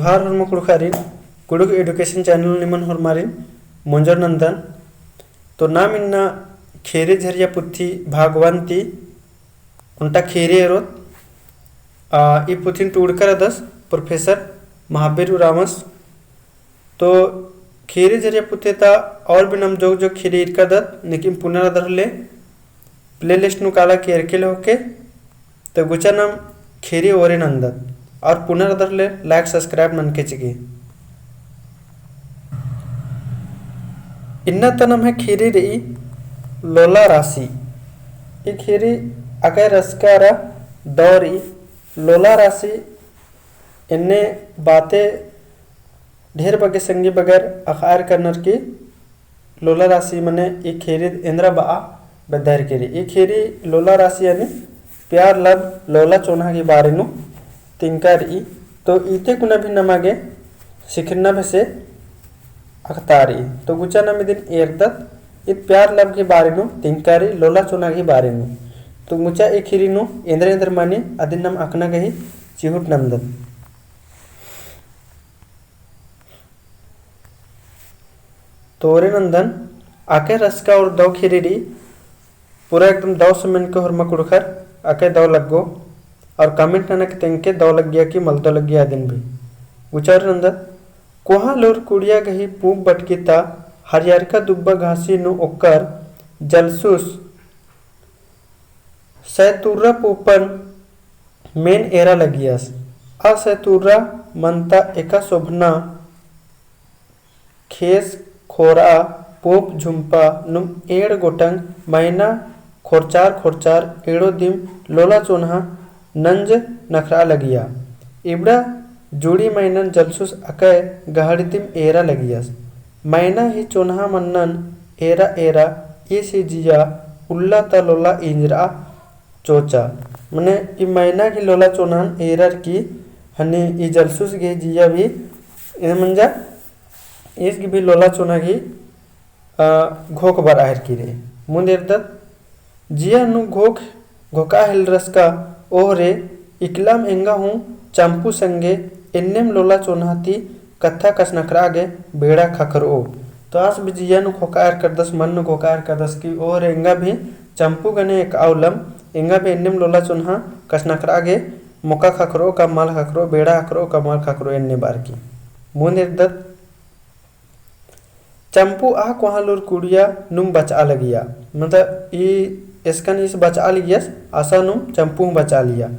जोहार हरमा कुड़खारिन Kurukh education channel निमन हरमारिन मंजर नंदन तो नाम इन्ना खेरे झरिया पुथी भागवंती उन्टा खेरे एरोत ई पुथिन टूड़कर दस प्रोफेसर महावीर रामस तो खेरे झरिया पुथे ता और भी नम जोग जोग खेरे इरका दत लेकिन पुनरादर ले प्लेलिस्ट नु काला केर के होके तो गुचा नाम खेरे ओरे नंदन और पुनरादर ले लाइक सब्सक्राइब नन के चिकी इन्ना तनम है खेरी रही लोला राशि ये खेरी अगर रसकारा दौरी लोला राशि इन्ने बातें ढेर बगे संगी बगैर अखार करनर की लोला राशि मने ये खेरी इंद्रा बा बदर केरी ये खेरी लोला राशि यानी प्यार लब लोला चोना के बारे नु तिंकर ई तो इते कुना भी नमागे सिखना भसे अखतारी तो गुचा नम दिन एरदत इत प्यार लब के बारे नु तिंकारी लोला चोना के बारे नु तो मुचा एक खिरी नु इंद्र इंद्र मानी अदिन नम अकना गही चिहुट नंदन तोरे नंदन आके रसका और दो खिरी पूरा एकदम दो समन के हरमा कुड़खर आके दो लगो और कमेंट ननक तेंके दो लग गया कि मल दो लग गया दिन भी उचार नंदन कोहा लोर कुड़िया गही पूप बटकीता हरियर का दुब्बा घासी नु ओकर जलसूस सैतुर्रा पूपन मेन एरा लगियास आ सैतुर्रा मनता एका शोभना खेस खोरा पूप झुम्पा नुम एड़ गोटंग महीना खोरचार खोरचार एड़ो दिम लोला चोन्हा नंज नखरा लगिया इबड़ा जुड़ी मैनन जलसूस अकय गहड़तिम एरा लगियस मैना ही चोन्हा मन्नन एरा एरा ये सी जिया उल्ला त लोला इंजरा चोचा मने ई मैना की लोला चोन्हान एरर की हनी ई जलसूस गे जिया भी मंजा इसकी भी लोला चोना की घोक बर आहर की रे मुंदेर तक जिया नु घोक घोका हिल रस का ओहरे इकलाम एंगा हूँ चंपू संगे इन्नेम लोला चोन्हाती कथा कस नखरागे बेड़ा खखर ओ तो आस बिजिया नु खोकार कर दस मन नु खोकार कर दस की और एंगा भी चंपू गने एक आवलम एंगा भी इन्नेम लोला चोन्हा कस नखरागे मोका खखरो का माल खखरो बेड़ा खखरो का माल खखरो इन्ने बार की मुंदेर दत चंपू आ कोहालुर कुड़िया नुम बचा लगिया मतलब ई इसकन इस बचा लियस आसा नुम चंपू बचा लिया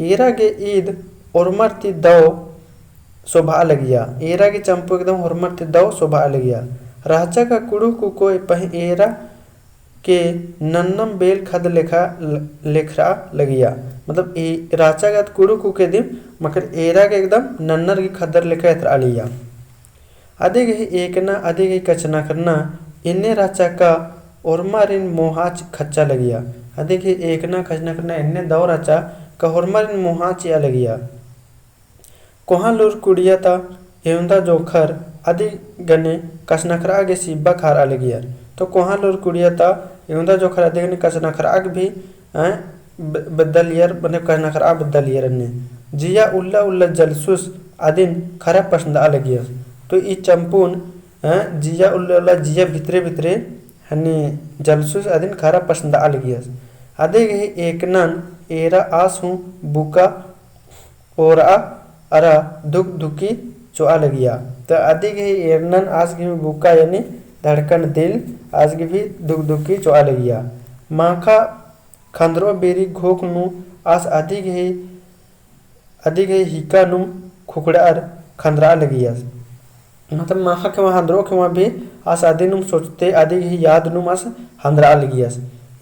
एरा के ईद औरमरती दो शोभा लगिया एरा के चंपू एकदम औरमरती दो शोभा लगिया राजा का कुड़ू को कोई पह एरा के नन्नम बेल खद लेखा लेखरा लगिया मतलब ए राजा का कुड़ू को के दिन मगर एरा के एकदम नन्नर की खदर लेखा इतर आलिया अधिक ही एकना अधिक ही कचना करना इन्ने राजा का और मारिन मोहाच खच्चा लगिया अधिक ही एकना खचना करना इन्ने दो राजा का होरमारिन मोहाच या लगिया कोहा लूर कुड़िया ता एवंदा जोखर आदि गने कसनखरा आगे सिब्बा खार लगिया तो कोहा लूर कुड़िया ता एवंदा जोखर आदि गने कसनखरा आग भी बदलियर बने कसनखरा बदलियर ने जिया उल्ला उल्ला जलसूस आदिन खरा पसंद आ लगिया तो ई चंपून जिया उल्ला उल्ला जिया भितरे भितरे हनी जलसूस आदिन खरा पसंद आ लगिया आदि गही एकनन एरा आस हूँ बुका और अरा दुख दुखी चोआ लगिया तो आदि के एरनन आज की भी बुका यानी धड़कन दिल आज की भी दुख दुखी चोआ लगिया माखा खंदरो बेरी घोक नु आस आदि के हिका नुम खुकड़ार खंदरा लगिया मतलब माखा के वहाँ हंदरो के वहाँ भी आस आदि नुम सोचते आदि के याद नुम आस हंदरा लगिया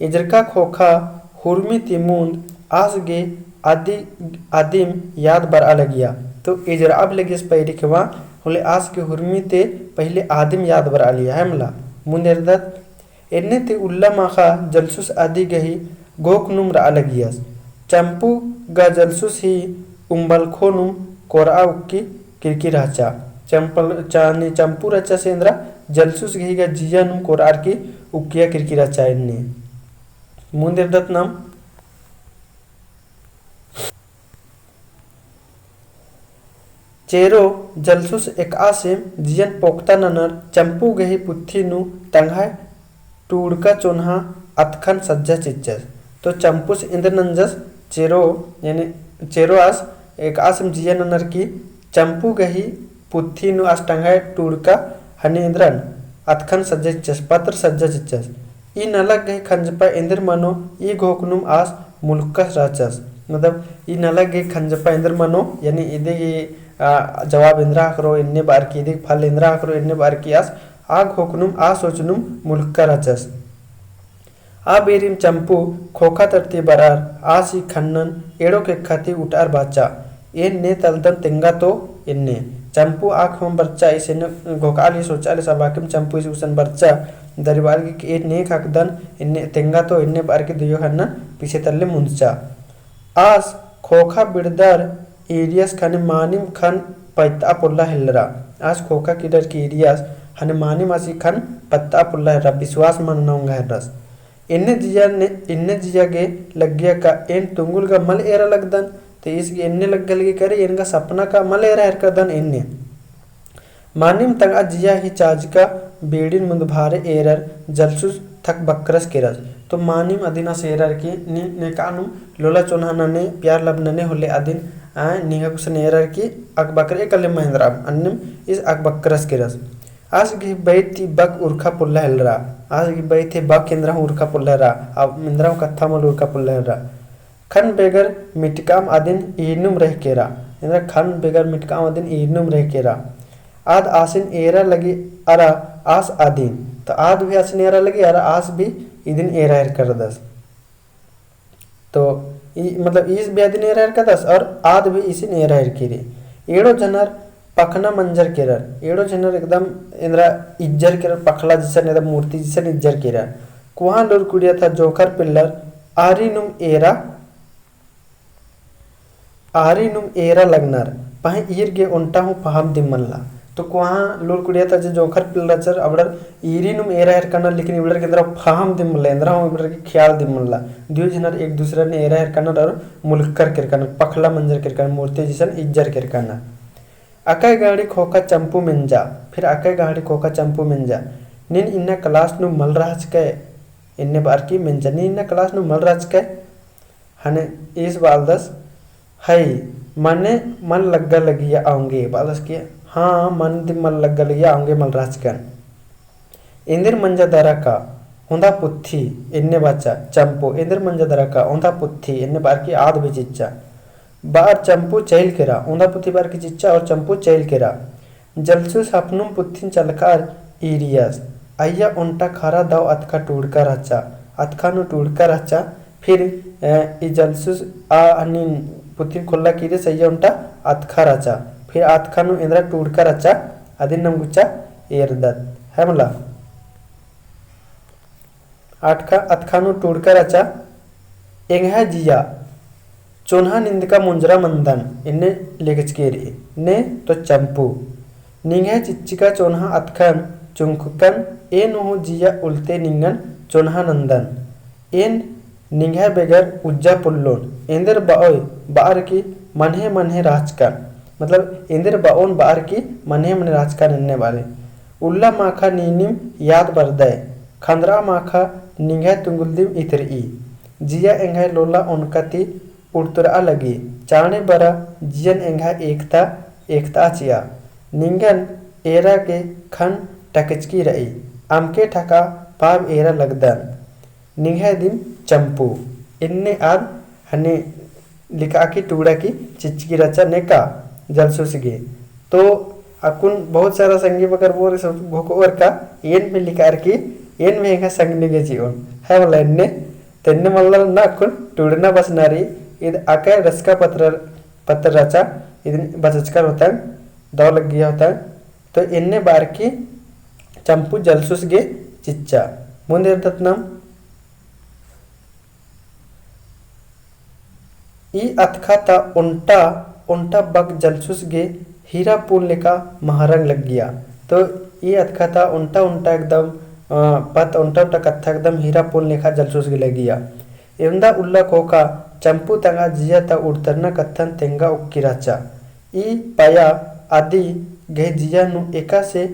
इजरका खोखा हुरमी तिमुंद आज गे आदि आदिम याद बर आ लगिया तो इजर अब लगिस पैरी के वहाँ होले आज के हुरमी ते पहले आदिम याद बर आ लिया है मला मुनेरदत इन्ने ते उल्ला माखा जलसूस आदि गही गोक नुम रा लगियास चंपू गा जलसूस ही उम्बल खो नुम कोरा उक्की किरकी राचा चंपल चानी चंपू रचा सेंद्रा जलसूस गही गा जिया नुम कोरार की उक्किया किरकी राचा इन्ने मुनेरदत नाम चेरो जलसुस एक आसिम जियन पोक्ता ननर चंपू गही पुत्थी नु तंघाय टूड़का चोन्हा अतखन सज्जा चिच्चस। तो चंपुस इंद्रनंजस चेरो यानी चेरो आस एक आसिम जियन ननर की चंपू गही पुत्थी नु आस तंघाय टूड़का हनी इंद्रन अतखन सज्जा चिच्चस पत्र सज्जा चिच्चस। ई नलग गही खंजपा इंद्र मनो ई घोकनुम आस मुल्कस राचस। मतलब ई नलग गही खंजपा इंद्र मनो यानी इदे जवाब इंद्रा करो इन्ने बार की इदे फल इंद्रा करो इन्ने बार की आस आग होकनुम आ सोचनुम मुल्का राचस। आ बेरिम चंपू खोखा तरती बरार आसी खन्नन एड़ो के खाती उठार बाचा एन ने तलदन तिंगा तो इन्ने चंपू आँख में बच्चा इसे घोकाली सोचाली सबाकिम चंपू इसे उसन बच्चा दरबार की ए ने खाकदन इन्ने तिंगा तो इन्ने बार के दुयो खन्ना पीछे तल्ले मुंचा आस खोखा बिड़दार एरियस खाने मानिम खान पैता पुल्ला हिलरा आज खोखा किडर की एरियस हने मानिम आसी खान पत्ता पुल्ला हिलरा विश्वास मननाऊंगा हिलरस इन्ने जिया गे लग्गिया का इन तुंगुल का मल एरा लगदन तो इस इन्ने लग गल करे इनका सपना का मल एरा हरकदन इन्ने मानिम तंगा जिया ही चाज का बेड़िन मुंदभारे एरर जलसुस थक बकरस केरस। तो मानिम अदिना सेरर की ने कानु लोला चोन्हा नने प्यार लब नने होले अदिन निगा कुछ नेरर की अक बकर एकले महिंद्रा अन्निम इस अक बकरस केरस। आज की बैठी बक उर्खा पुल्ला हेलरा आज की बैठी बक इंद्रा उर्खा पुल्ला अब इंद्रा कत्था मल उर्खा पुल्ला खन बेगर मिटकाम आदिन ईनुम रह केरा इंद्रा खन बेगर मिटकाम आदिन ईनुम रह केरा आद आसिन एरा लगी अरा आस आदिन तो आद भी आसिन एरा लगी अरा आस भी इदिन एरा हर कर दस। तो मतलब इस भी आदिन एरा हर कर दस और आद भी इसिन एरा हर केरे एड़ो जनर पखना मंजर केरर एड़ो जनर एकदम इंद्रा इज्जर केरर पखला जिसन एकदम मूर्ति जिसन इज्जर केरर कुहा लोर कुड़िया था जोखर पिल्लर आरी नुम एरा लगनर पहे ईर गे उंटा हूँ पहाम दिमल्ला। तो कुहा लोर कुड़िया था जो जोखर पिल्लर चर अबड़र ईरी नुम एरा हर करना लेकिन इबड़र के अंदर फहाम दिमल्ला इंद्रा हूँ इबड़र के ख्याल दिमल्ला दियो जनर एक दूसरे ने एरा हर करना और मुल्कर कर करना पखला मंजर कर करना मूर्ति जिसन इज्जर कर करना। अकय गाड़ी खोका चंपू मिंजा फिर अकय गाड़ी खोका चंपू मिंजा निन इन्ना क्लास नु मल राज के इन्ने बार की मिंजा निन इन्ना क्लास नु मल राज के हने इस बालदस हई मने मन लग्गा लगिया आऊंगे बालदस के हाँ मन दिन मन लग्गा लगिया आऊंगे मल राज के इंदिर मंजा दरा का उंदा पुत्थी इन्ने बच्चा चंपू इंदिर मंजा दरा का उंदा पुत्थी इन्ने बार की आद भी चिच्चा बार चंपू चैल केरा उंदा पुथी बार की चिच्चा और चंपू चैल केरा जलसुस अपनुम पुत्थिन चलकार ईरियस अय्या उंटा खारा दाव अतखा टूड़का रचा अतखा नु टूड़का रचा फिर ई जलसुस आ अनिन पुत्थिन खुल्ला कीरे सయ్య उंटा अतखा रचा फिर अतखा नु इंद्रा टूड़का रचा अदिन नम गुच्चा एरदत है मला अतखा नु टूड़का रचा एंगहा जिया चोन्हा निंदका मुंजरा मंदन इन्ने लेगचकेरी ने तो चंपू निंगे चिच्चिका चोन्हा अतखन चुंकुकन ए नुहु जिया उल्टे निंगन चोन्हा नंदन एन निंगे बेगर उज्जा पुल्लोन इंदर बाओय बार की मन्हे मन्हे राजकन मतलब इंदर बाओन बार की मन्हे मन्हे राजकन इन्ने वाले उल्ला माखा नीनिम याद बरदय खंद्रा माखा निंगे तुंगुलदिम इतरी जिया एंगे लोला उनकती उड़तुरा लगी चाणे बरा जियन एंघा एकता चिया निंगन एरा के खन टकचकी रही अमके ठका पाव एरा लगदन निंगे दिन चंपू इन्ने आद हने लिखा की टूड़ा की चिचकी रचा ने का जलसुसगे। तो अकुन बहुत सारा संगी बकर बोर भोकोर का एन में लिखा की एन में एंघा संग निगे जीवन है वाला इन्ने तेन्ने मल्ला ना अकुन टूड़ना बस नारी इध आके रसका पत्र रचा इधन बचचकर होता है दौ लग गया होता है। तो इन्ने बार की चंपू जलसुस गे चिच्चा मुंदे तत्नम ई अतखा ता उंटा बग जलसुस गे हीरा पुल लेका महारंग लग गया। तो ये अतखा ता उंटा एकदम पत उंटा कत्था एकदम हीरा पुल लेखा जलसुस गे लग गया। एवंदा उल्ला कोका चंपू तंगा जिया ता उड़तरना कत्थन तेंगा उक्की राचा ई पाया आदि गहे जिया नु एका से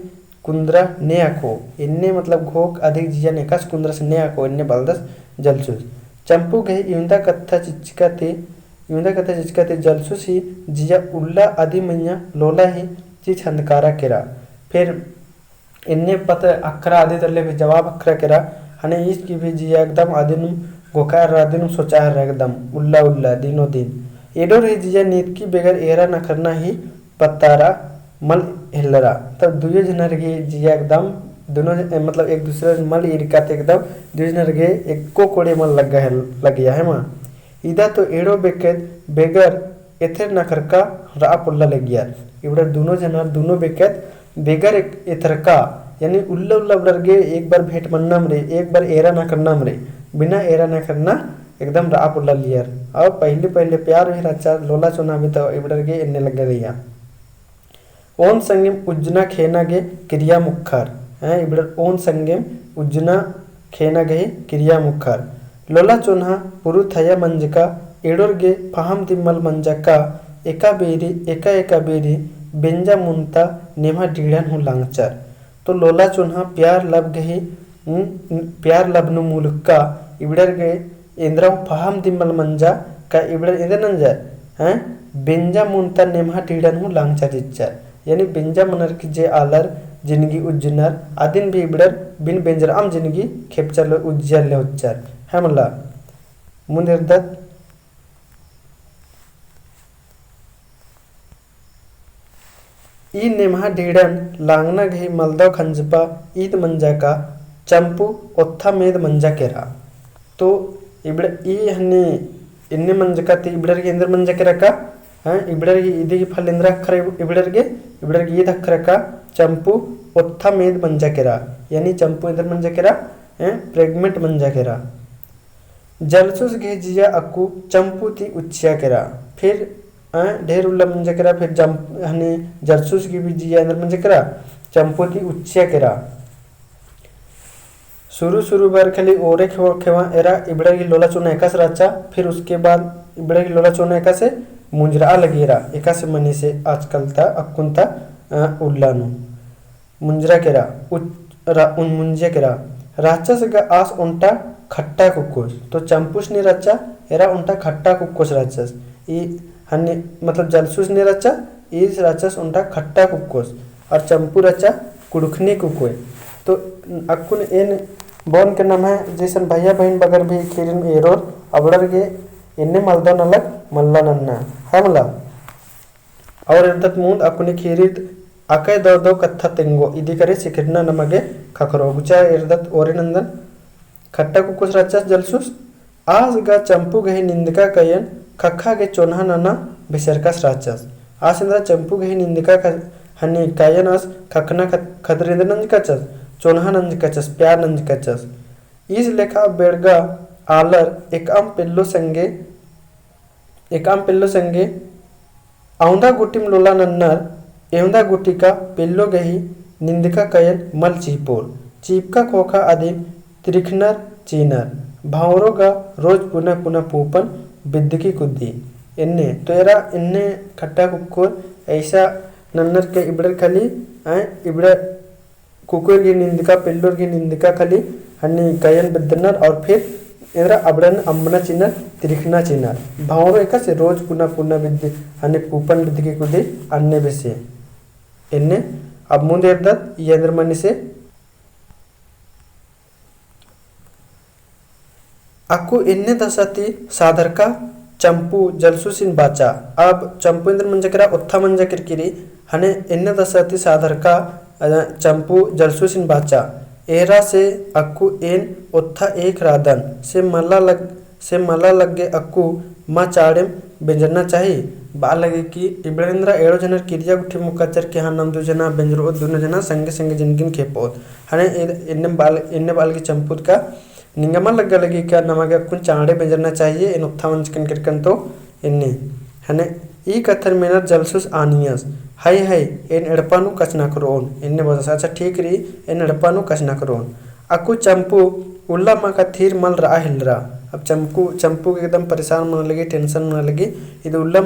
कुंद्रा ने आको इन्ने मतलब घोक अधिक जिया ने एकास कुंद्रा से ने आको इन्ने बलदस जलसूस चंपू गहे यूंदा कथा चिचकाते जलसूस ही जिया उल्ला आदि मैया लोला ही चीज हंदकारा केरा फिर इन्ने पत अखरा आदि तले भी जवाब अखरा केरा हने इसकी भी जिया एकदम आदि नु गोकार आदि नु सोचा है एकदम उल्ला उल्ला दिनो दिन एडोर ही जिया नीत की बेगर एरा न करना ही पत्तारा मल हिलरा तब दुयो जनर की जिया एकदम दोनों मतलब एक दूसरे मल इरकाते एकदम दुयो जनर के एक को कोड़े मल लग गया है माँ इदा तो एडो बेकेत बेगर एथर न करका रा पुल्ला लग गया इबड़ा दोनों जनर दोनों बेकेत बेगर एक एथर का यानी उल्ला उल्ला बरगे एक बार भेंट मन्ना मरे एक बार एरा ना करना मरे बिना एरा ना करना एकदम रा पुल्ला लियर अब पहले पहले प्यार भी रचा लोला चुना भी तो इबड़र के इन्ने लग गया ओन संगम उज्जना खेना गे क्रिया मुखर है इबड़र ओन संगम उज्जना खेना गे क्रिया मुखर लोला चुना पुरु थया मंजका एडोर गे फहम तिम्मल मंजका एका बेरी बेंजा मुंता नेमा डीड़न हूँ लांगचर तो लोला चुना प्यार लब गही प्यार लबनु मुलुक्का इबड़र गे इंद्रा फहम तिम्मल मंजा का इबड़र इंद्र नंजा हैं बेंजा मुंता नेमा डीड़न हूँ लांगचर इच्चर यानी बेंजा मनर की जे आलर जिंदगी उज्जनर आदिन भी इबड़र बिन बेंजर आम जिंदगी खेपचर उज्जर ले उच्चर है मला मुंदिरदत ई नेमहा ढीड़न लांगना गही मलदव खंजपा ईद मंजा का चंपू ओत्था मेद मंजा केरा तो इबड़ ई हन्ने इन्ने मंजका ती इबड़र के इंद्र मंजा केरा का हाँ इबड़र की इदी की फल इंद्र अक्षर इबड़र की ईद अक्षर का चंपू ओत्था मेद मंजा केरा यानी चंपू इंद्र मंजा केरा प्रेगमेंट मंजा केरा जलसूस गे जिया अक्कू चंपू ती उच्चिया केरा फिर ढेर उल्ला मंजा केरा फिर हने जलसूस की भी जिया इंद्र मंजा केरा चंपू ती उच्चिया केरा शुरू बार खाली ओरे खेवा एरा इबड़ा की लोला चोना एका से राचा फिर उसके बाद इबड़ा की लोला चोना एका से मुंजरा लगेरा एका से मनी से आजकल ता अक्कुंता उल्लानु मुंजरा केरा उन मुंजिया केरा राक्षस का आस उंटा खट्टा कुक्कुस तो चंपूस ने रचा एरा उंटा खट्टा कुक्कुस राक्षस ई हन्ने मतलब जलसूस ने रचा इस राक्षस उंटा खट्टा कुक्कुस और चंपू रचा कुड़खनी कुकुए तो अक्कुन इन बोन के नाम है जैसन भैया बहन बगर भी खीरिन एरोर अबड़र के इन्ने मलदो नलक मल्ला नन्ना हमला और इर्दत मुंद अकुनी खीरित अकय दो कत्था तेंगो इदी करे सिखरना नमगे खखरो गुचा इर्दत ओरे नंदन खट्टा कुकुस राक्षस जलसूस आज गा चंपू गही निंदका कयन खखा के चोन्हा नना बिसरकस राक्षस आज इंद्रा चंपू गही निंदका हनी कायन अस खखना खतरिंद्र नंज कचस चोन्हा नंज कचस प्यार नंज कचस इस लेखा बेड़गा आलर एकाम पिल्लो संगे औंदा गुटिम लोला नन्नर एवंदा गुटी का पिल्लो गही निंदका कयन मल चीपोर चीपका खोखा आदिम त्रिखनर चीनर भावरों का रोज पुनः पुनः पूपन बिद्दकी कुद्दी इन्ने तो एरा इन्ने खट्टा कुकुर ऐसा नन्नर के इबड़र खाली इबड़र कुकुर की निंदका पिल्लोर की निंदका खाली हन्नी कयन बिद्दनर और फिर इधर अबड़न अम्बना चिन्नर त्रिखना चिन्नर भावरों एका से रोज पुनः पुनः बिद्दी हन्नी पूपन बिद्दकी कुद्दी अन्य बेसे इन्ने अब मुंद एर्दत यंद्रमणि से अक्कू इन्ने दसाती साधरका चंपू जलसूसिन बाचा अब चंपू इंद्र मंजकरा उत्था मंजा किरकिरी हने इन्ने दसाती साधरका चंपू जलसूसिन बाचा एरा से अक्कू इन उत्था एक राधन से मला लगे अक्कू माँ चाड़े बेंजरना चाहिए बा लगे कि इब्रेंद्र एड़ो जनर किरिया गुठी मुक्काचर के हाँ नम दो जना बेंजरो दोनों जना संगे संगे जिनगिन खेपोत हने इन्ने बाल की चंपूत का निंगमा लगी क्या नमगे कुछ चांडे बेंजरना चाहिए इन उत्था मंचकन किरकन तो इन्ने हने ई कथर मेनर जलसूस आनियस हाय इन एड़पानु कचना करोन इन्ने बोझ अच्छा ठीक रही इन एड़पानु कचना करोन अकु चंपू उल्ला माँ का थीर मल रहा हिल रहा अब चंपू के एकदम परेशान मन लगी टेंशन मन लगी इधर उल्ला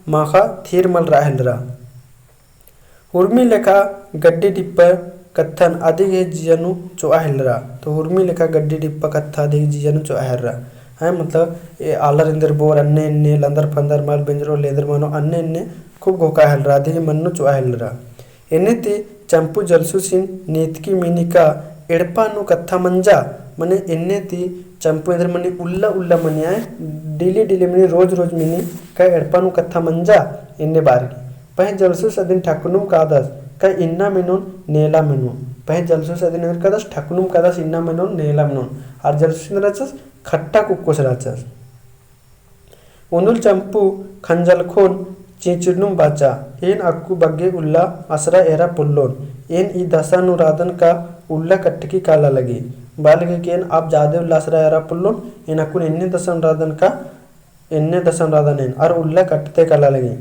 माँ का थीर मल रहा हिल रहा हुर्मी लेखा गड्डी डिप्पा कत्थन अधिक है जिजनु चोआ हिलरा। तो हुर्मी लेखा गड्डी डिप्पा कत्था अधिक जिजनु चोआ हिलरा है मतलब ये आलर इंदर बोर अन्ने इन्ने लंदर फंदर मल बेंजरो लेदर मनो अन्ने इन्ने खूब गोका हिलरा अधिक मन्नु चोआ हिलरा। एने ती चंपू जलसुसिन नीतकी मिनिका एड़पानु कत्था मंजा मने एने ती चंपू इधर मनी उल्ला उल्ला मनी आए डेली डेली मनी रोज रोज मिनी का एड़पानु कत्था मंजा इन्ने बार की पह जलसुस अदिन ठाकुनुम कादस का इन्ना मिनुन नेला मिनुन पह जलसुस अदिन इधर कादस ठाकुनुम कादस इन्ना मिनुन नेला मिनुन और जलसुस इधर रचस खट्टा कुक्कोस रचस उनुल चंपू खंजल खोन चीचिरनुम बाचा एन अक्कू बग्गे उल्ला असरा एरा पुल्लोन एन ई दशानुराधन का उल्ला कट्टकी काला लगी बालगे केन आप जादे उल्ला असरा एरा पुल्लोन एन अक्कू इन्ने दशानुराधन का इन्ने दशानुराधन एन और उल्ला कट्टते काला लगी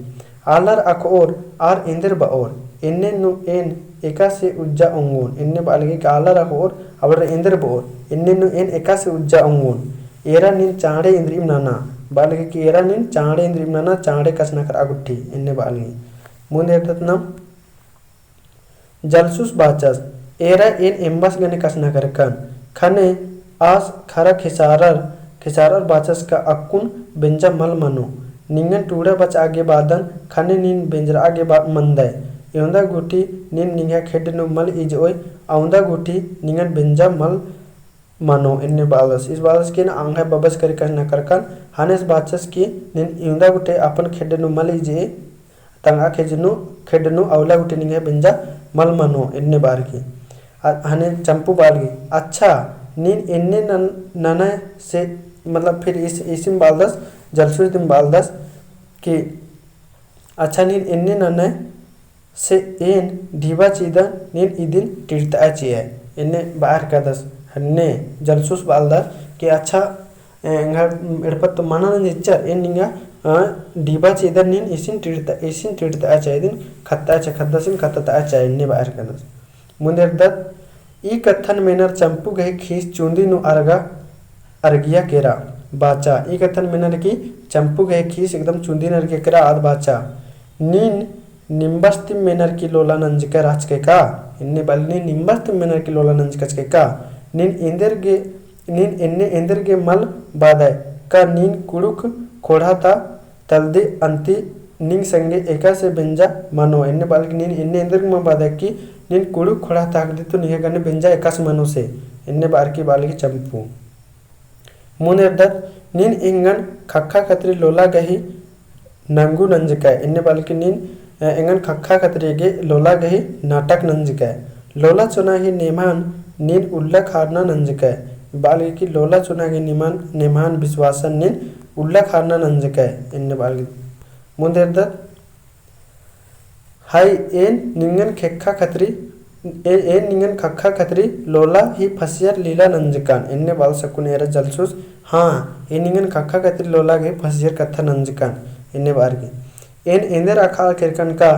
आलर अकोर आर इंदिर बाओर इन्ने नु एन एका से उज्जा अंगून इन्ने बालगे का आलर अकोर अवर इंदिर बाओर इन्ने नु एन एका से उज्जा अंगून एरा नीन चांडे इंद्रिम नाना बालगे की एरा नीन चांडे इंद्रिम नाना चांडे कसना कर अगुट्ठी इन्ने बालगे मुंदे रत्नम जलसुस बाचस एरा एन एम्बस गने कसना कर कन खने आस खरा खिसारर बाचस का अक्कुन बेंजा मल मनो निंगन टूड़ा बच आगे बादन खने नीन बेंजरा आगे मंदय यौंदा गुटी नीन निंगा खेड नु मल इज ओय औंदा गुटी निंगन बेंजा मल मनो इन्ने बालस इस बालस के न आंगा बबस कर कहना करकन हानेस बाचस की नीन यौंदा गुटे अपन खेड नु मल इज तंगा खेड नु औला गुटी निंगा बेंजा मल मनो इन्ने बार की हाने चंपू बालगी अच्छा नीन इन्ने नना से मतलब फिर इसिम बालदस जलसुस दिन बालदस कि अच्छा नीन इन्ने नने से एन ढीबा चीदा नीन इदिन टिरता चिए इन्ने बाहर का दस हन्ने जलसुस बालदस कि अच्छा एड़पत तो मना न निच्चर एन निंगा ढीबा चीदा नीन इसिन टिरता चाहिए दिन खत्ता चे खद्दसिन खत्ता चाहिए इन्ने बाहर का दस मुंदेर दत ई कथन मेनर चंपू गहे खीस चूंदी नु अर्गिया केरा बाचा ई कथन मेनर की चंपू गहे खीस एकदम चूंदी नर के केरा आद बाचा नीन निम्बस्तिम मेनर की लोला नंजका राज के का इन्ने बलनी निम्बस्तिम मेनर की लोला नंजका के का नीन इन्ने इंदर के मल बादाय का नीन कुड़ुक खोड़ा था तलदे अंति निंग संगे एका से बेंजा मानो इन्ने बालक नीन इन्ने इंदर के बादाय की नीन कुड़ुक खोड़ा ताक दे तो निहे गने बेंजा एका से मानो से इन्ने बार की बालकी चंपू मुनेर दत नीन इंगन खक्खा खतरी लोला गही नंगू नंजका इन्ने बालकी नीन इंगन खक्खा खतरी गे लोला गही नाटक नंजका लोला चुना ही नेमान नीन उल्ला खारना नंजका बालकी की लोला चुना गे नेमान विश्वासन नीन उल्ला खारना नंजका इन्ने बालकी मुनेर दत high N निंगन खेक्खा Khatri N निंगन खक्खा Khatri लोला ही फसियर लीला नंजकान इन्ने बाल सकुन एरा जलसुस हाँ एन निंगन खक्खा खतरी लोला गे फसियर कथा नंजकान इन्ने बार की एन इंदर अखाल किरकन का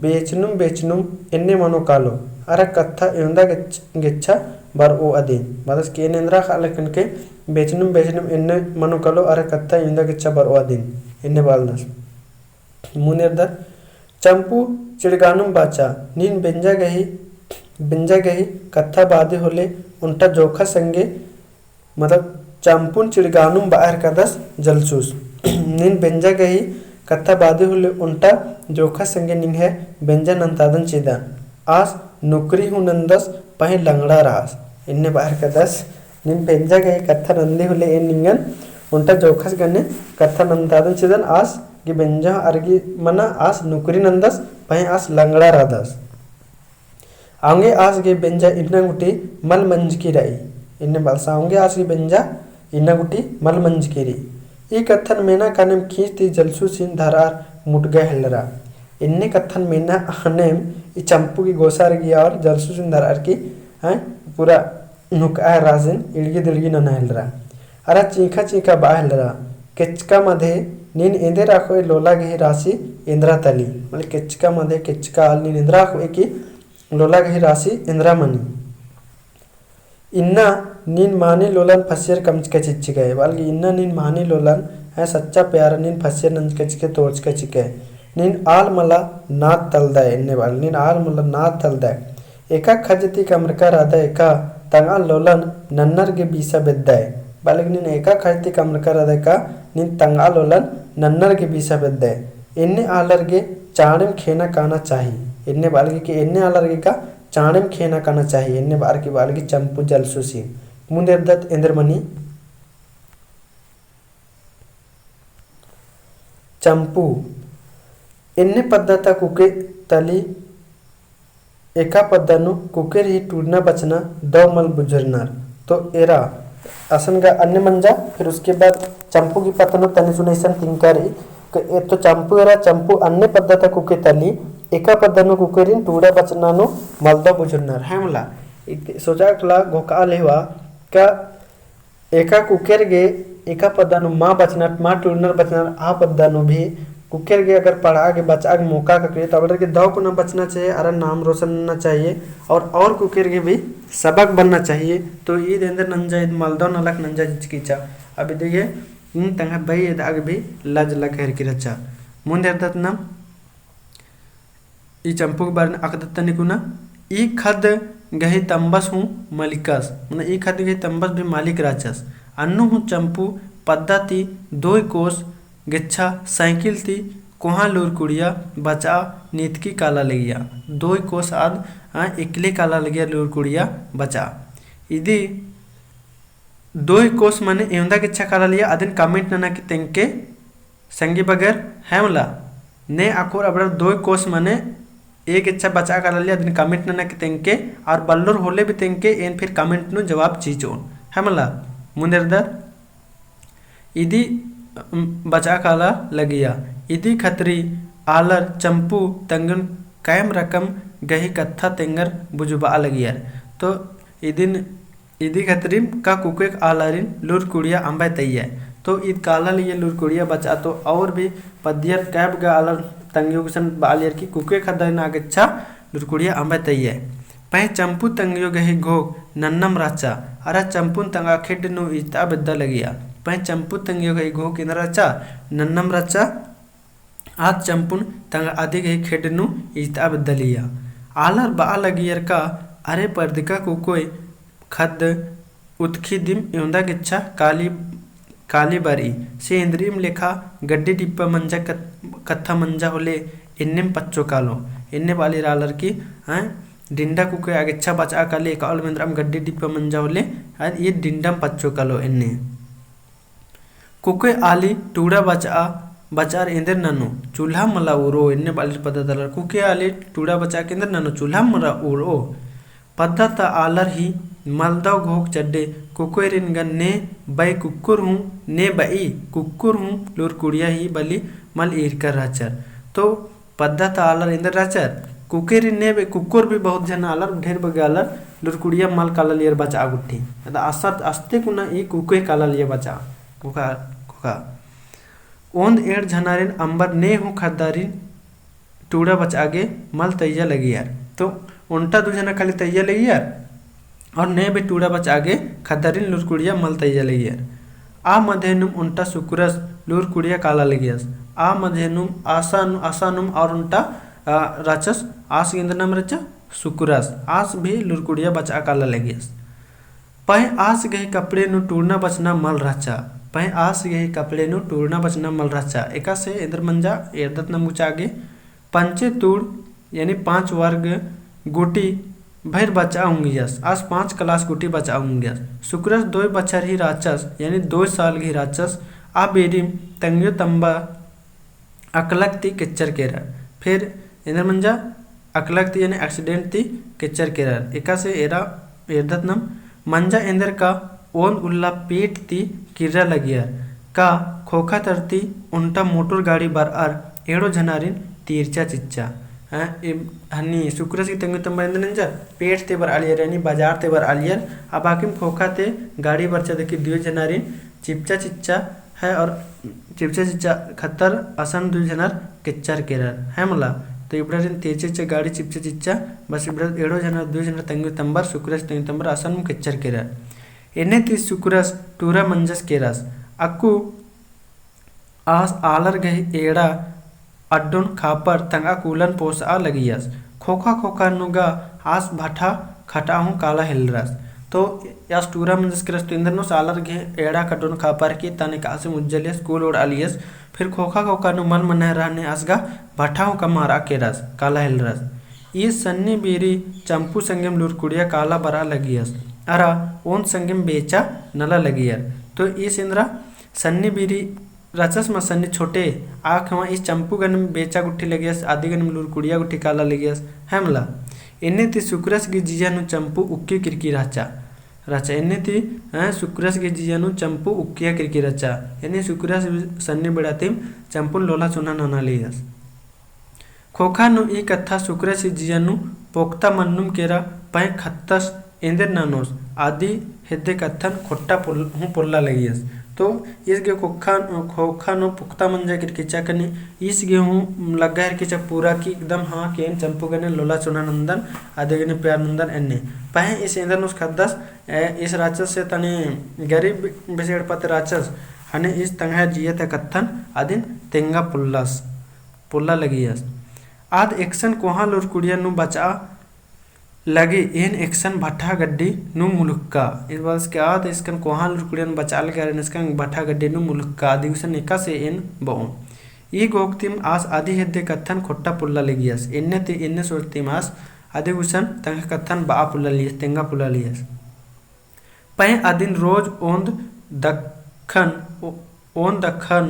बेचनुम इन्ने मनो कालो अरे कथा इंदा गिच्छा बर ओ अदीन बदस के इंद्रा खाल के बेचनुम इन्ने मनो कालो अरे कथा इंदा गिच्छा बर ओ अदीन इन्ने बाल दस मुनेर दर चंपू चिड़गानुम बाचा नीन बेंजा गही कथा बादे होले उनटा जोखा संगे मतलब चंपून चिड़गानुम बाहर का दस जलसूस नीन बेंजा गही कथा बादे होले उनटा जोखा संगे निंग है बेंजा नंतादन चिदा आस नुकरी हूँ नंदस पहे लंगड़ा रास इन्ने बाहर का दस नीन बेंजा गही कथा नंदे होले ए निंगन उनटा जोखा गने कथा नंतादन चिदन आस कि बेंजा अर्गी मना आस नुकरी नंदस पहे आस लंगड़ा रादस आंगे आस गे बेंजा इन्ना गुटी मल मंज की रई इन्ने बालसा आंगे आस गे बेंजा इन्ना गुटी मल मंज की रई ई कथन मेना कानेम खींचती जलसु सिन धरार मुटगा हेलरा इन्ने कथन मेना आनेम ई चंपू की गोसार गया और जलसु सिन धरार की पूरा नुका राजिन इड़गी दिड़गी नना हेलरा अरा चीखा बा हेलरा केचका मध्ये नीन इंदे राखो लोला गही राशि इंद्रा तली मतलब केचका मध्ये केचका आल नीन इंद्रा राखो की लोला गही राशि इंद्रा मनी इन्ना नीन मानी लोलन फसियर कमचका चिच्चिके बल्कि इन्ना नीन मानी लोलन है सच्चा प्यारा नीन फसियर नंचका चिके तोड़चका चिके ನೀನ್ ಆಲ್ ಮಲ ನಾದ್ ತಲ್ದ ಎನ್ನೆ ಬಾಲ್ ನೀನ್ ಆಲ್ ಮಲ ನಾದ್ ತಲ್ದ एका खजती कमरका राधा एका तंगा लोलन नन्नर के बीसा बेद्दाय बालक नीन एका खजती कमरका राधा एका नीन तंगा लोलन नन्नर के बीसा बेद्दाय इन्ने आलर के चाणम खेना काना चाहिए इन्ने बालकी के इन्ने आलर के का चाणम खेना काना चाहिए इन्ने बार की बालकी चंपू जलसुसी मुंदेरदत्त इंद्रमणि चंपू इन्ने पद्धता कुके तली एका पद्धनु कुकेर ही टूटना बचना दो मल बुझरनार तो एरा असन का अन्य मंजा फिर उसके बाद चंपू की पतनु तनि सुनेसन तिंकारी तो चंपू एरा चंपू अन्य पद्धता कुके तली एका पद्धनु कुकेरिन टूड़ा बचनानु मलदा बुझरनार है मला सोचा कला गोका लेवा का एका कुकेर गे एका पद्धनु माँ बचनार माँ टूड़नर बचनार आ पद्धनु भी कुकेर के अगर पढ़ा के बचा के मौका करे तो अगर के दो को ना बचना चाहिए अरे नाम रोशन होना चाहिए और कुकेर के भी सबक बनना चाहिए तो ईद अंदर नंजा ईद मालदो नलक नंजा जिचकीचा अभी देखिए तंगा भाई ईद आगे भी लज लग कर की रचा मुंदे दत ना ई चंपू के बारे में अकदत्त निकुना ई खद गही तंबस हूँ मलिकस मतलब ई खद गही तंबस भी मालिक राचस अन्नु हूँ चंपू पद्धति दो कोस गिच्छा साइकिल थी कोहा लूर कुड़िया बचा नीत की काला लगिया दो कोस आद इकले काला लगिया लूर कुड़िया बचा इदी दो कोस माने एवंदा गिच्छा काला लिया अदिन कमेंट नना की तेंके संगी बगैर हैमला ने आकोर अब दो कोस माने एक इच्छा बचा काला लिया अदिन कमेंट नना की तेंके और बल्लोर होले भी तेंके एन फिर कमेंट नु जवाब चीचोन हैमला मुंदरदर इदी बचा काला लगिया इदी खतरी आलर चंपू तंगन कायम रकम गही कत्था तेंगर बुजुबा लगिया तो इदी खतरी का कुके आलरिन लूर कुड़िया अंबा तैया तो ईद काला लिए लूर कुड़िया बचा तो और भी पद्यर कैब गा आलर तंगियोगसन बालियर की कुके खदन आगच्छा लूर कुड़िया अंबा तैया पै चंपू तंगियो गही घोग नन्नम राचा अरा चंपून तंगा खेड नु इता बद्दा लगिया पै चंपू तंगियो गई घो किन रचा नन्नम रचा आज चंपुन तंग आदि गई खेडनु इता बदलिया आलर बा लगियर का अरे पर्दिका को कोई खद उत्खी दिम योंदा गिच्छा काली बारी से इंद्रियम लेखा गड्डी डिप्पा मंजा कत्था मंजा होले इन्नेम पच्चो कालो इन्ने वाली रालर की डिंडा कुके आगिच्छा बचा काले काल मेंद्रम गड्डी डिप्पा मंजा होले ये डिंडम पच्चो कालो इन्ने कुके आली टूड़ा बचार इंदर ननु चूल्हा मला उरो इन्ने बाली पद्धत कुके आली टूड़ा बचा के इंदर ननु चूल्हा मला उरो पद्धत आलर ही मलदव घोक चड्डे कुकुरिन गन्ने बई कुकुर हूँ ने बई कुकुर हूँ लूर कुड़िया ही बली मल ईर कर राचर तो पद्धत आलर इंदर राचर कुकेरिन ने बे कुकुर भी बहुत जन आलर ढेर बगे आलर लूर कुड़िया मल काला लियर बचा गुट्ठी असर अस्ते कुना ई कुके काला लिये बचा कुका ओंद एड़ झनारिन अंबर ने हूँ खदारिन टूड़ा बचागे मल तैया लगी यार तो उल्टा दो जना खाली तैया लगी यार और ने भी टूड़ा बचागे खदारिन लुरकुड़िया मल तैया लगी यार आ मधेनुम उल्टा सुकुरस लुरकुड़िया काला लगी आ मधेनुम आसानुम और उल्टा राचस आस गेंद नाम रचा सुकुरस आस भी लुरकुड़िया बचा काला लगी पह आस गए कपड़े नु टूड़ना बचना मल राचा पह आस गए कपड़े नु टूड़ना बचना मल राचा एका से इधर मंजा एरदत नमुचा आगे पंचे तूड़ यानी 5 वर्ग गोटी भैर बचा होंगियस आज 5 क्लास गोटी बचा होंगियस शुक्रस 2 बछर ही राचस यानी 2 साल की राचस आ बेरीम तंगियो तंबा अकलक ती किच्चर केरर फिर इधर मंजा अकलक ती यानी एक्सीडेंट ती किच्चर केरर एका से एरा एरदत नम मंजा इंदर का ओन उल्ला पेट ती किर्रा लगियर का खोखा तरती उल्टा मोटर गाड़ी बार आर एड़ो झनारिन तीरचा चिच्चा हनी शुक्रस की तंगी तंबा नंजा पेट ते बर आलियर यानी बाजार ते बर आलियर अब आकिम खोखा ते गाड़ी बरचा देखी 2 झनारिन चिप्चा चिच्चा है और चिप्चा चिच्चा खतर असन 2 झनार किच्चर केरर है मला तो इब्रारिन तेचे गाड़ी चिप्चा चिच्चा बस इब्रा एड़ो झनार 2 झनार तंगी तंबर शुक्रस तंगी तंबर असन किच्चर केरर एने ती शुक्रस टूरा मंजस केरस अक्कू आस आलर गही एड़ा अड्डोन खापर तंगा कूलन पोसा लगियस खोखा खोखा नुगा आस भाठा खटाहूँ काला हिलरस। तो यास टूरा मंजस करस तो इंद्रनो सालर घे एड़ा कड्डोन खापर की तने कासे मुज्जलियस कूल ओड आलियस फिर खोखा खोखा नु मन मन रहने असगा भाठाहूँ का मारा केरस काला हिलरस। ये सन्नी बीरी चंपू संगम लुरकुड़िया काला बरा लगियस अरा ओन संगम बेचा नला लगियर। तो इस इंद्रा सन्नी बीरी रचस में सन्नी छोटे आँख में इस चंपू गन बेचा गुट्ठी लगियस आदि गन लुरकुड़िया गुट्ठी काला लगियस हेमला इन्ने ती शुक्रस की जिया नु चंपू उक्की किरकी राचा राचा इन्ने ती शुक्रस की जिया नु चंपू उक्किया किरकी राचा इन्ने शुक्रस सन्नी बेड़ातिम चंपू लोला चुना नाना लियस खोखा नु ई कथा शुक्रस की जिया नु पोक्ता मन्नुम केरा पै खत्तस इंदर नानोस आदि हेदे कथन खोट्टा पुल्ला लगियस। तो इस गे खोखा नो पुख्ता मंजा किरकिचा कने इस गेहूँ लगा है किचा पूरा की एकदम हाँ केन चंपू गने लोला चुना नंदन आधे गने प्यार नंदन एन्ने पहे इस इंदन उस खद्दस इस राक्षस से तने गरीब बेसेड़ पत राक्षस हने इस तंगा जिये ते कथन आदिन तेंगा पुल्ला लगियस आद एक्शन कोहा लोर कुड़िया नु बचा लगे इन एक्शन भट्ठा गड्डी नु मुलुक्का इस बात के आद इसकन कोहा लोर कुड़िया नु बचा लगे इसकन भट्ठा गड्डी नु मुलुक्का दिवसन एका से इन बहु ई गोक्तिम आस आदि हेदे कथन खोट्टा पुल्ला लगियस इन्ने सोचतिम आस आदि उसन तंगा कथन बा पुल्ला लियस तेंगा पुल्ला लियस पहे आदिन रोज ओन दखन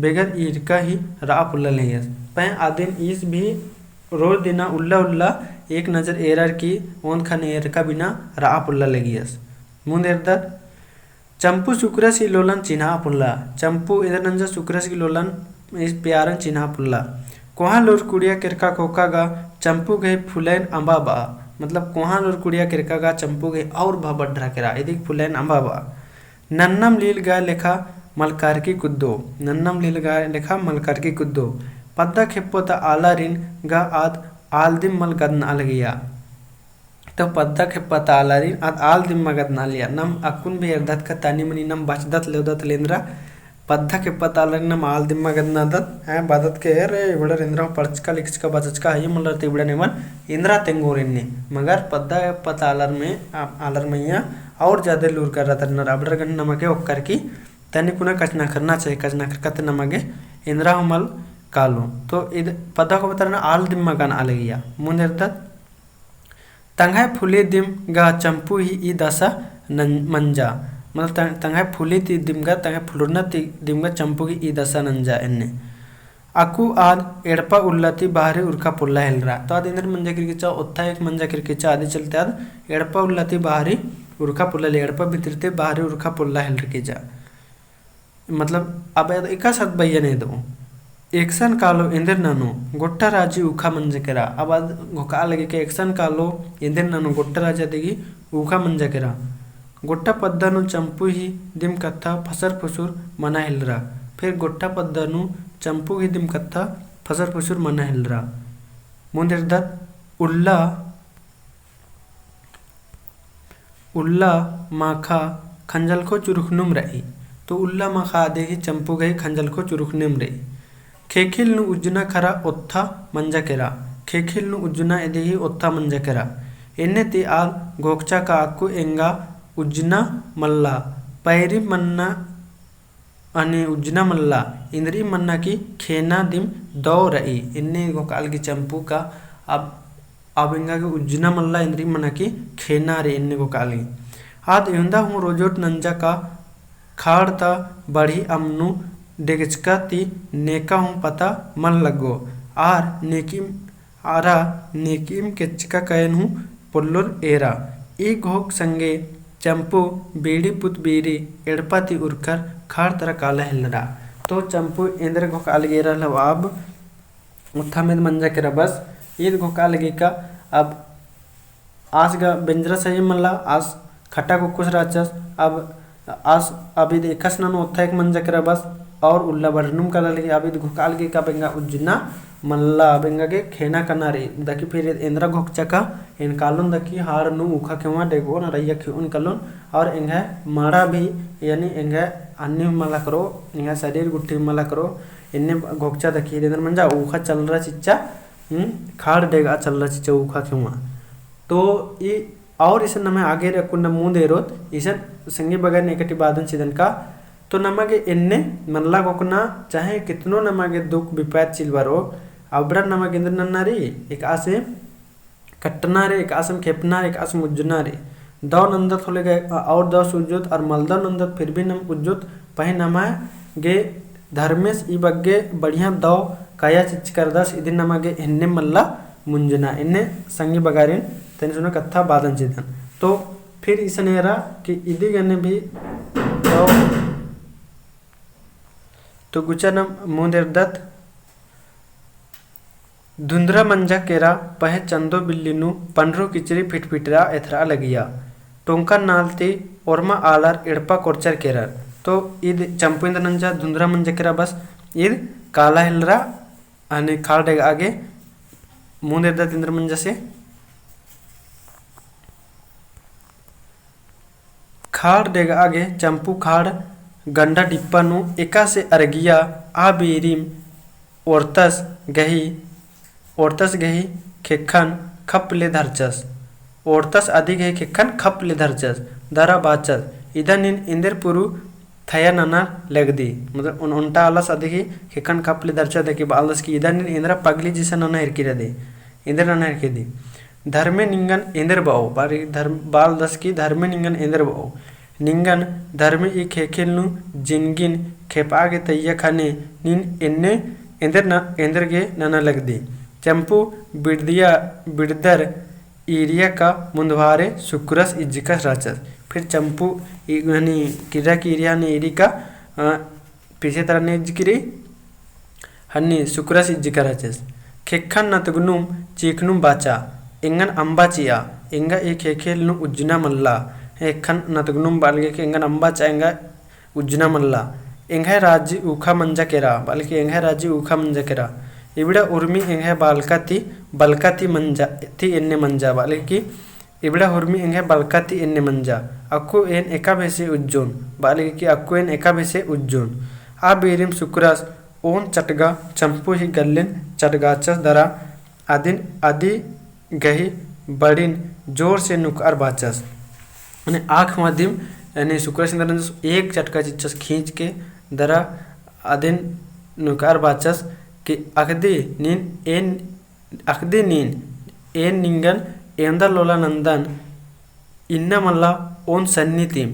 बेगर ईरका ही रा पुल्ला लियस पहे आदिन इस भी रोज दिना उल्ला एक नजर एरर की ओन खन एरका बिना रा पुल्ला लगियस मुंद एरदर चंपू शुक्रस की लोलन चिन्हा पुल्ला चंपू इधर नंजा शुक्रस की लोलन इस प्यारन चिन्हा पुल्ला कोहा लोर कुड़िया किरका कोका गा चंपू गए फुलैन अंबा बा मतलब कोहा लोर कुड़िया किरका गा चंपू गए और भा बढ़ा केरा इदिक फुलैन अंबा बा नन्नम लील गा लेखा मलकार की कुद्दो नन्नम लील गा लेखा मलकार की कुद्दो पद्दा खेप्पोत आलारिन गा आद आल दिम मल गदन अलगिया तो पद्दा खेप्पत आलारिन आद आल दिम मगदन आलिया नम अकुन भी अर्दत का तानी मनी नम बचदत लेवदत लेंद्रा पद्दा खेप्पत आलारिन नम आल दिम मगदन आदत है बादत के रे इबड़ा इंद्रा पड़चका लिखचका बचचका है मलर तिबड़ा नेमन इंद्रा तेंगोरिन्ने मगर पद्दा खेप्पत आलर मैया और ज्यादा लूर कर रहा था नर अबड़र गन नमके ओक्कर की तनी कुना कचना करना चाहिए कचना करकत नमगे इंद्रा हमल कालो तो इध पदा को बता आल दिम मगन अलगिया मुंदरदत तंगाय फुले दिम गा चंपू ही ई दशा मंजा मतलब तंगाय फुले ती दिम गा तंगाय फुलुरना ती दिम गा चंपू की ई दशा नंजा एन्ने अकु आद एड़पा उल्लाती बाहरी उरका पुल्ला हेलरा तो आद इंद्र मंजा किरकिचा उत्था एक मंजा किरकिचा आदि चलते आद एड़पा उल्लाती बाहरी उरका पुल्ला ले एड़पा भितरते बाहरी उरका पुल्ला हेलर की जा मतलब अब एका साथ बयने दो एक्शन कालो इंदर नानो गोट्टा राजी उखा मंजा केरा अब घोका लगे के एक्शन कालो इंदर नानो गोट्टा राजा देगी उखा मंजा केरा गोट्टा पद्दानु चंपू ही दिम कथा फसर फुसुर मना हिलरा फिर गोट्टा पद्दानु चंपू ही दिम कथा फसर फुसुर मना हिलरा मुंदिरदत उल्ला माखा खंजल को चुरुखनुम रही तो उल्ला माखा आदेगी चंपू गई खंजल को चुरुखनुम रही खेखिल नु उज्जना खरा ओत्था मंजा केरा खेखिल नु उज्जना एदेही ओत्था मंजा केरा एन्ने ती आल गोकचा का आक्कु एंगा उज्जना मल्ला पैरी मन्ना अने उज्जना मल्ला इंद्री मन्ना की खेना दिम दौ रही इन्ने गोकाल की चंपू का अब इंगा की उज्जना मल्ला इंद्री मन्ना की खेना रे इन्ने गोकाल की आद युंदा हूँ रोजोट नंजा का खाड़ता बढ़ी अमनु डेगचका ती नेका हूँ पता मन लगो आर नेकीम केचका कहन हूँ पुल्लुर एरा ई घोक संगे चंपू बीड़ी पुत बीड़ी एड़पाती उड़कर खाड़ तरह काला हिलरा तो चंपू इंद्र घोकाल गेरा अब उत्था में मंजा केरा बस ईद घोकाल गे का अब आस गा बेंजरा सही मल्ला आस खट्टा को कुछ राचस अब आस अभी देखस नन उत्था एक मंजा केरा बस और उल्ला बरनुम कला लगी अभी घोकाल के का बेंगा उज्जना मल्ला बेंगा के खेना कना रे दकी फिर इंद्रा घोकचा का इन कालुन दकी हार नु उखा केवा डेगो न रैया खेउन कलुन और इंगा माड़ा भी यानी इंगा अन्य मला करो इंगा शरीर गुट्ठी मला करो इन्ने घोकचा दखी देदन मंजा ऊखा चल रहा चिच्चा खाड़ डेगा चल रहा चिच्चा ऊखा क्यों तो ये और इसे नमे आगे रखुंड मुंह दे रोत इसे संगी बगैर नेकटी बादन चिदन का तो नमगे इन्ने मनला गोकना चाहे कितनो नमगे दुख विपैत चिलवारो अबड़ा नमगे इंद्र नन्नारी एक आसे कट्टना रे एक आसम खेपना रे एक आसम उज्जना रे दौ नंदत होले गए और दौ सुजुत और मलदौ नंदत फिर भी नम उज्जुत पहे नमा गे धर्मेश ई बग्गे बढ़िया दौ काया चिच करदास इदिन नमगे इन्ने मल्ला मुंजना इन्ने संगी बगारिन तेने सुना कथा बादन चिदन तो फिर इसनेरा कि इदी गने भी तो गुचनम मुंदेरदत धुंधरा मंजा केरा पहे चंदो बिल्लीनु पंड्रो किचरी फिटफिटरा एथरा लगिया टोंका नालती ओरमा आलार इड़पा कोर्चर केरर तो इद चंपुइंद नंजा धुंधरा मंजा केरा बस इद काला हिलरा अने खाल डेग आगे मुंदेरदत इंद्र मंजा से खाड़ डेग आगे चंपू खाड़ गंडा डिप्पा नु एका से अरगिया आ बेरीम ओरतस गही खेखन खप ले धरचस ओरतस आदि गही खेखन खप ले धरचस दरा बाचस इधन इन इंदर पुरु थया नना लगदी मतलब उनटा आलस आदि गही खेखन खप ले धरचस देखी बालस की इधन इन इंद्रा पगली जिसे नना हिरकी रदे इंद्र नना हिरकी दी धर्मे निंगन इंद्र बाओ बारी धर्म बाल दस की धर्मे निंगन इंद्र बाओ निंगन धर्मे ई खेखेलनु जिनगिन खेपागे तैया खाने निन इन्ने इंद्र गे नना लगदी चंपू बिड़दर ईरिया का मुंदवारे शुक्रस इज्जिकस राचस फिर चंपू यानी किरा की ईरिया ने ईरी का पीछे तरह ने इज्जिकरी हन्नी शुक्रस इज्जिका राचस खेखन नतगुनुम चीखनुम बाचा इंगन अंबा चिया इंगा ई खेखेलनु उज्जना मल्ला एखन नतगुनुम बालगे के इंगन अंबा चाहेंगा उज्जना मल्ला इंगे राज्य ऊखा मंजा केरा बल्कि इंगे राज्य ऊखा मंजा केरा इबड़ा उर्मी इंगे बलकाती मंजा थी इन्ने मंजा बल्कि इबड़ा उर्मी इंगे बलकाती इन्ने मंजा अक्कु एन एका भेसे उज्जोन बल्कि अक्कु एन एका भेसे उज्जोन आ बेरिम शुक्रास ओन चटगा चंपू ही गल्लिन चटगाचस दरा आदि गही बड़िन जोर से नुकार बाचस અને આંખ માધ્યમ અને શુક્રચંદ્ર एक चटका चिच्चस खींच के दरा अदिन नुकार बाचस कि अखदे नीन एन निंगन एंदर लोला नंदन इन्ना मल्ला ओन सन्नी तीम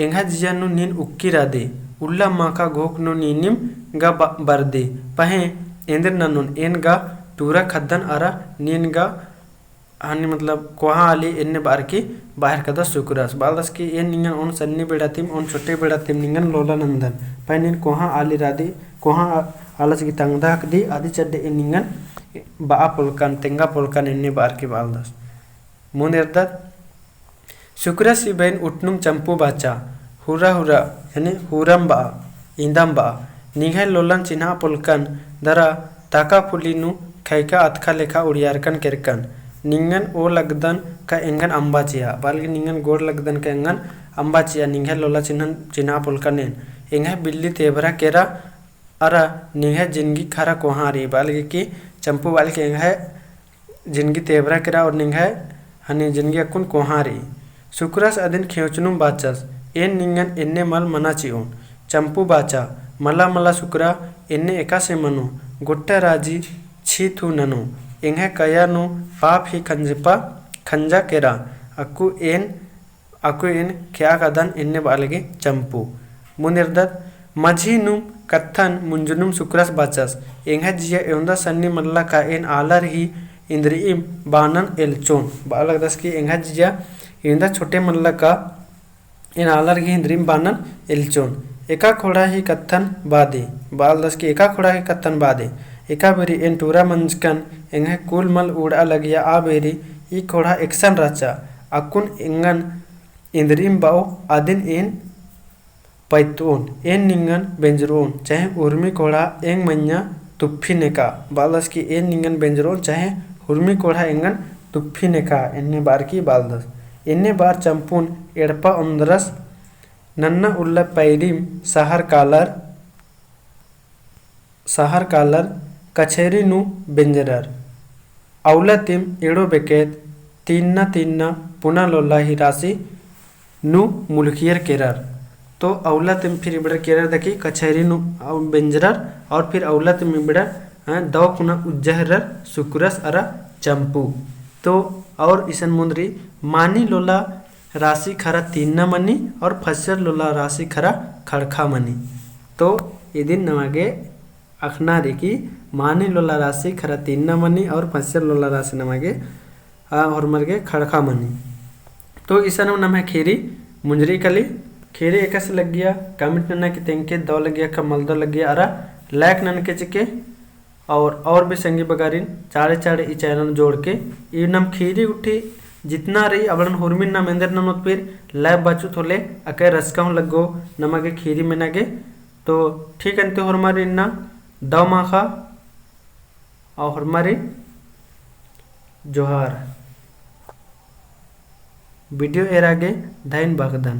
एंगा जियानु नीन उक्की रादे उल्ला माका घोक नो नीनिम गा बरदे पहे एंदर ननुन एन गा टूरा खद्दन आरा नीन गा हानि मतलब कोहा आली इन्ने बार की बाहर कदा शुक्रस बालदस की एन निंगन ओन सन्नी बेड़ातिम ओन छोटे बेड़ातिम निंगन लोला नंदन पैनिन कोहा आली रादी कोहा आलस की तंगदा दी आदि चड्डे इन निंगन बा पुलकन तेंगा पुलकन इन्ने बार की बालदस मुनेरदत शुक्रस की बहन उठनुम चंपू बाचा हुरा यानी हुरम बा इंदम बा निघे लोलन चिन्हा पुलकन दरा ताका पुलिनु खैका अतखा लेखा उड़ियारकन केरकन निंगन ओ लगदन का एंगन अंबाचिया बल्कि निंगन गोड़ लगदन का एंगन अंबाचिया निंगे लोला चिन्हा पुलकनेन एंगे बिल्ली तेबरा केरा अरा निंगे जिंदगी खरा कोहारी बल्कि की चंपू बल्कि एंगे जिंदगी तेबरा केरा और निंगे हनी जिंदगी अकुन कोहारी शुक्रस अदिन खेचनुम बाचस एन निंगन इन्ने मल मनाची ओन चंपू बाचा मला शुक्रा इन्ने एका से मनो गुट्टा राजी छी थू ननो इंगे कयानु पाप ही खंजा केरा अक्कु एन क्या कदन इन्ने बालगे चंपू मुनिर्दत मझी नुम कत्थन मुंजुनुम शुक्रस बाचस इंगे जिया एवंदा सन्नी मल्ला का एन आलर ही इंद्रियम बानन एलचोन बालक दस की इंगे जिया एवंदा छोटे मल्ला का इन आलर ही इंद्रियम बानन एलचोन एका खोड़ा ही कत्थन बादे बाल दस की एका खोड़ा ही कत्थन बादे एका बेरी एन टूरा मंजकन एंगे कुल मल उड़ा लगिया आ बेरी ई खोड़ा एक्सन राचा अकुन इंगन इंद्रिम बाओ आदिन एन पैतोन एन निंगन बेंजरोन चाहे उर्मी कोड़ा एंग मन्या तुप्फी नेका बालदस की एन निंगन बेंजरोन चाहे उर्मी कोड़ा एंगन तुप्फी नेका इन्ने बार की बालदस इन्ने बार चंपून एड़पा उंदरस नन्ना उल्ला पैरीम सहर कालर ಸಹರ್ ಕಾಲರ್ ಕಚೇರಿನು ಬೆಂಜರರ್ औला तिम एड़ो बेकेत तीन्ना पुना लोला ही राशि नु मुल्कियर केरर। तो औला तिम फिर इबड़र केरर देखी कचहरी नु बेंजरर और फिर औला तिम इबड़र दो पुना उज्जहरर सुकुरस अरा चंपू। तो और इसन मुंदरी मानी लोला राशि खरा तीन्ना मनी और फसर लोला राशि खरा खड़खा मनी। तो ये दिन नमागे अखनारी की मानी लोला राशि खरा तीन्ना मनी और फसर लोला राशि नमागे और मरगे खड़खा मनी। तो इसन नम है खीरी मुंजरी कली खीरी एक से लग गया कमेंट नन्ना के तेंके दो लग गया कमल दो लग गया अरा लाइक नन के चिके और भी संगी बगारिन चाड़े चाड़े ई चैनल जोड़ के ये नम खीरी उठी जितना रही अबड़न हुरमिन ना मेंदर नमत फिर लैब बाचू थोले अके रसका हूँ लगो नमागे खीरी में नागे। तो ठीक अंते और हमारी इन्ना दाव माखा और हमारी जोहार वीडियो एरागे धाइन बागदन।